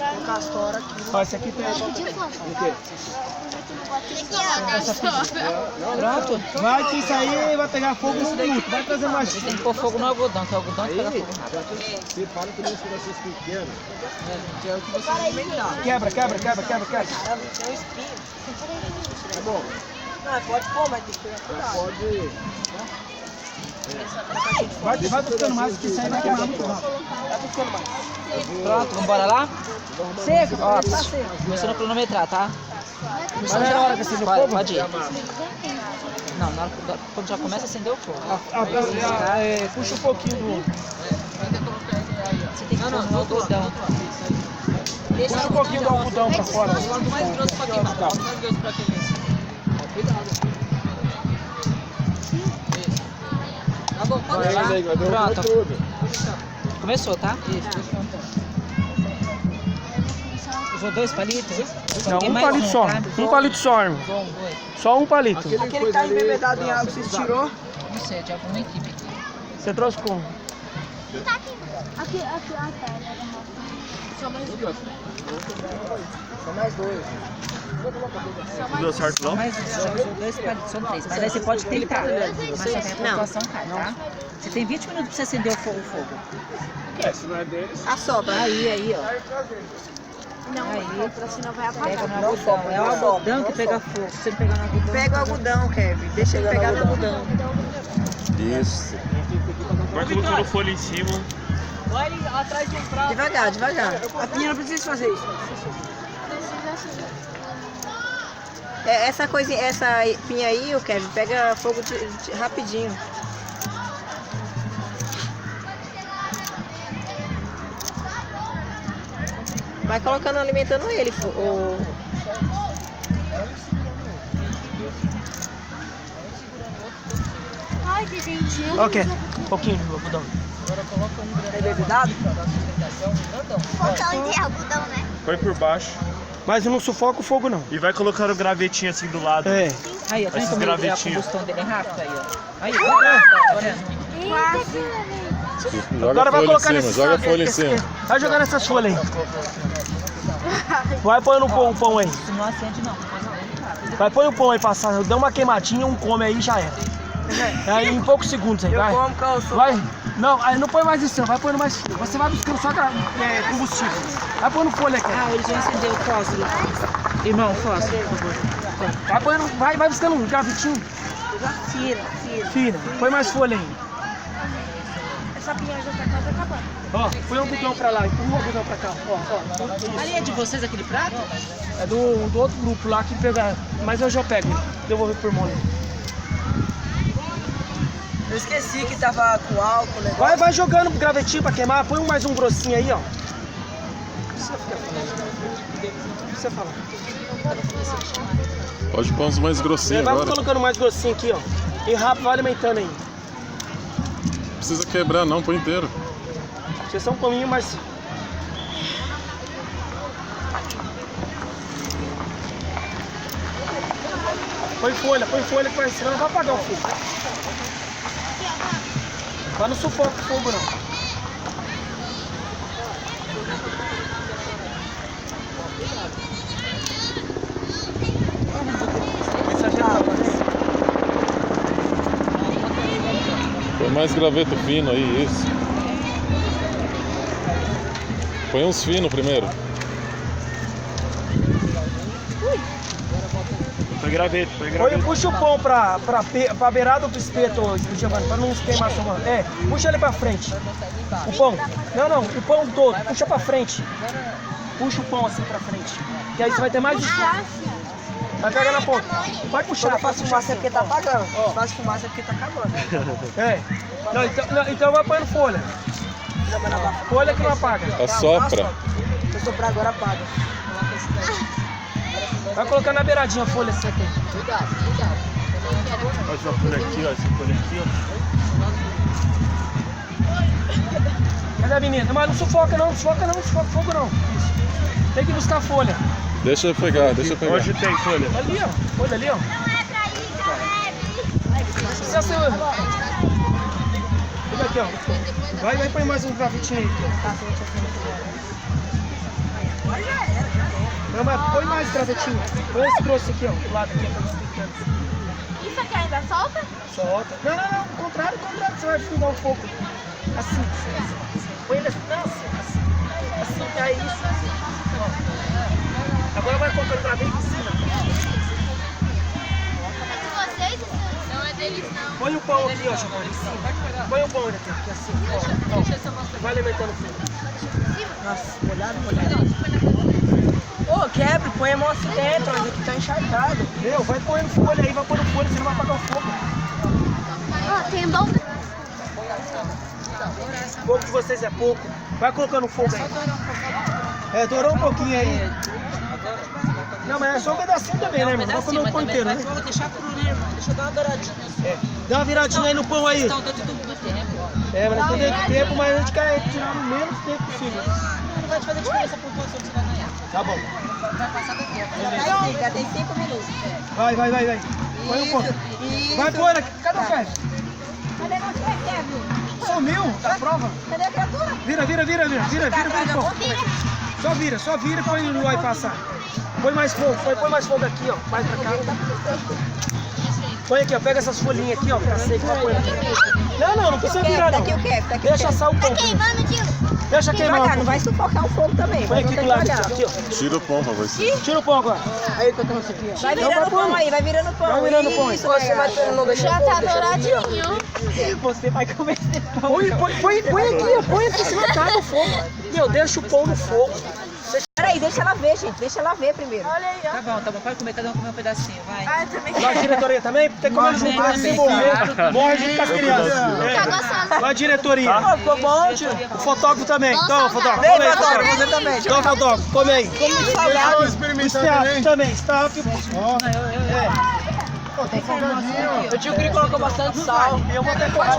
O castor aqui. Ó, esse aqui tem. O quê? Pronto. Vai que isso aí vai pegar fogo no minuto. Vai trazer mais. Tem que pôr fogo no algodão, que é o algodão que pega fogo rápido. Você fala que não vai ser pequeno. Que é o que você inventar. Quebra. Caramba, tem um espinho. Tá bom. Não, pode pôr, mas tem que pegar cuidado. Pode. Vai buscando mais, que isso aí vai queimar muito rápido. Vai buscando mais. Pronto, vamos embora lá? Seco, Ó, tá seco. começando a cronometrar, tá? Mas não é na hora que acende o Pode, fogo? pode ir. Não, na hora que, quando já começa a acender o fogo. Puxa um pouquinho do... Você tem que pôr no algodão. Puxa um pouquinho do algodão pra fora. Quanto mais grosso pra queimar, quanto mais grosso pra queimar. Cuidado. Tá bom, pode Vai, vai derrubar Pronto. tudo. Começou, tá? Usou 2 palitos? Não, Tem um mais palito só. tá? Um palito só, irmão. Usou 2. Só um palito. Aquele que tá embebedado em água, você tirou? Não sei, de alguma equipe aqui. Você trouxe como? Aqui, a tela. Só mais dois. Não deu certo não? Mas você já usou 2 palitos, são 3. Mas aí você pode tentar. Mas só que a pontuação cai, tá? Você tem 20 minutos pra você acender o fogo. Se não é deles. Assopra. Aí, ó. Não, Aí. senão vai Pega apagar. no algodão. É o algodão que pega fogo. Se você não pegar no algodão... Pega o algodão, Kevin. Deixa ele pegar no algodão. Isso. Vai colocando folha em cima. Vai atrás de um prato. Devagar, devagar. A pinha não precisa fazer isso. Essa coisinha, essa pinha aí, o Kevin, pega fogo rapidinho. Vai colocando, alimentando ele. Ai, que dentinho. Ok, um pouquinho de algodão. É bebedado? Botão de algodão, né? Põe por baixo. Mas não sufoca o fogo, não. E vai colocando gravetinho assim do lado. É. Aí, ó. Tá vendo Esses como a gravetinhos. combustão dele é rápida? Aí, ó. Aí, ó. Tá vendo? Eita, que legal. Agora vai colocar em cima, joga a folha em cima. Vai jogando essas folhas aí. Vai pôr o pão aí. Isso não acende, não. Vai pôr o pão aí passar. Dá uma queimadinha, um come aí e já era. Aí em poucos segundos aí, vai. como que eu sou. Vai. Não, aí não põe mais isso, vai pôr mais. Você vai buscando só combustível. Vai pôr no folha aqui. Ah, ele já acendeu o fósforo. Irmão, fósforo. Vai pôr, vai buscando um gravetinho. Tira. Fira. Põe mais folha aí. Essa pinha já tá quase acabando. Ó, põe um algodão pra lá, empurra o algodão pra cá. Ó. Ali é de vocês aquele prato? É do outro grupo lá que pega. Mas eu já pego. Devolver por mão. Eu esqueci que tava com álcool, né? Vai jogando gravetinho pra queimar. Põe mais um grossinho aí, ó. O que você fala? Pode pôr uns mais grossinhos Vai agora. colocando mais grossinho aqui, ó. E rápido, vai alimentando aí. Não precisa quebrar não, põe inteiro. Vocês são um pouquinho mais. Põe folha que vai, senão não vai apagar o fogo. Mas não sufoca o fogo não. Põe mais graveto fino aí, isso. Põe uns finos primeiro. Põe graveto, põe graveto. Puxa o pão pra beirada do espeto, Giovanni, pra não queimar sua mão. É, puxa ele pra frente. O pão. Não, o pão todo. Puxa pra frente. Puxa o pão assim pra frente. Que aí você vai ter mais esforço. Vai pegar na ponta. Vai puxar. Faz fumaça é porque tá apagando. Faz fumaça é porque tá acabando. É. Então vai põe folha. Folha que não apaga. Assopra. Se eu soprar agora, apaga. Vai colocar na beiradinha a folha assim aqui. Olha essa folha aqui, ó. Essa folha aqui, ó. Cadê a menina? Mas não sufoca fogo não. Isso. Tem que buscar a folha. Deixa eu pegar, deixa eu pegar. Onde tem folha? Ali, ó. Folha ali, ó. Precisa ser... Olha aqui, ó. Vai põe mais um gravetinho aí. põe mais gravetinho. Põe esse grosso aqui, ó. Do lado aqui, pra explicando. Isso aqui ainda solta? Solta. Não, não, não. Contrário, contrário. Você vai filmar um pouco. Assim. Põe ele assim. Não, assim. Assim, é isso. Ó. Agora vai colocando gravete em cima. É de vocês? Não é deles, não. Põe o pão aqui, ó, Giovanni, em cima. Põe o pão aqui, assim, ó. Vai alimentando o filho. Nossa, molhado. Ô, quebra, põe a mão assim dentro, mas aqui tá encharcado. Meu, vai pôr no folha aí, vai pôr no folha, você não vai apagar o fogo. Ó, tem bom. O fogo de vocês é pouco. Vai colocando fogo aí. É, dourou um pouquinho aí. Não, mas é só um pedacinho também, né, irmão? Não vai comer o pão inteiro, né? Vou deixar cru, né, irmão? Deixa eu dar uma douradinha. É. Dá uma viradinha aí no pão aí. Estão dentro do tempo. É, mas não tem tempo, mas a gente quer tirar o menos tempo possível. Não vai te fazer diferença pro quanto você vai ganhar. Tá bom. Vai passar do tempo. Já tem 5 minutos. Vai. Põe o pão. Isso. Vai pôr aqui. Cadê o Kevin? Cadê você, Kevin? Sumiu da prova. Cadê a criatura? Vira o pão. Só vira e põe no aí passar. Põe mais fogo aqui, ó. Mais pra cá. Põe aqui, ó. Pega essas folhinhas aqui, ó. Fica seco, vai pôr aqui. Não precisa virar, não. Tá aqui o Kevin, tá aqui o Deixa Kevin. assar o pão. Queimando, tio. Deixa queimar Devagar, o não pão. vai sufocar o fogo também. Põe aqui do lado, olhar. aqui, ó. Tira o pão pra você. Tira o pão agora. Aí que eu trouxe aqui, ó. Vai virando o pão aí, vai virando o pão. Vai virando o pão aí. Isso, legal. Já tá douradinho. Você vai comer esse pão. Põe aqui, ó. Põe aqui em cima da tábua o fogo. Meu, deixa o pão no fogo. Peraí, deixa ela ver, gente. Deixa ela ver primeiro. Tá bom. Pode comer, cada um comer um pedacinho, vai. Vai a diretoria também? Tem como eles não podem se envolver. Morre junto com as crianças. Tá gostoso. Vai a diretoria. Ficou bom, tio? O fotógrafo também. Então, fotógrafo. Vem, Come aí, fotógrafo, você também. Então, fotógrafo, come aí. Come salgado. Staff também. Staff. Eu tinha que colocar bastante sal. Eu vou até colocar.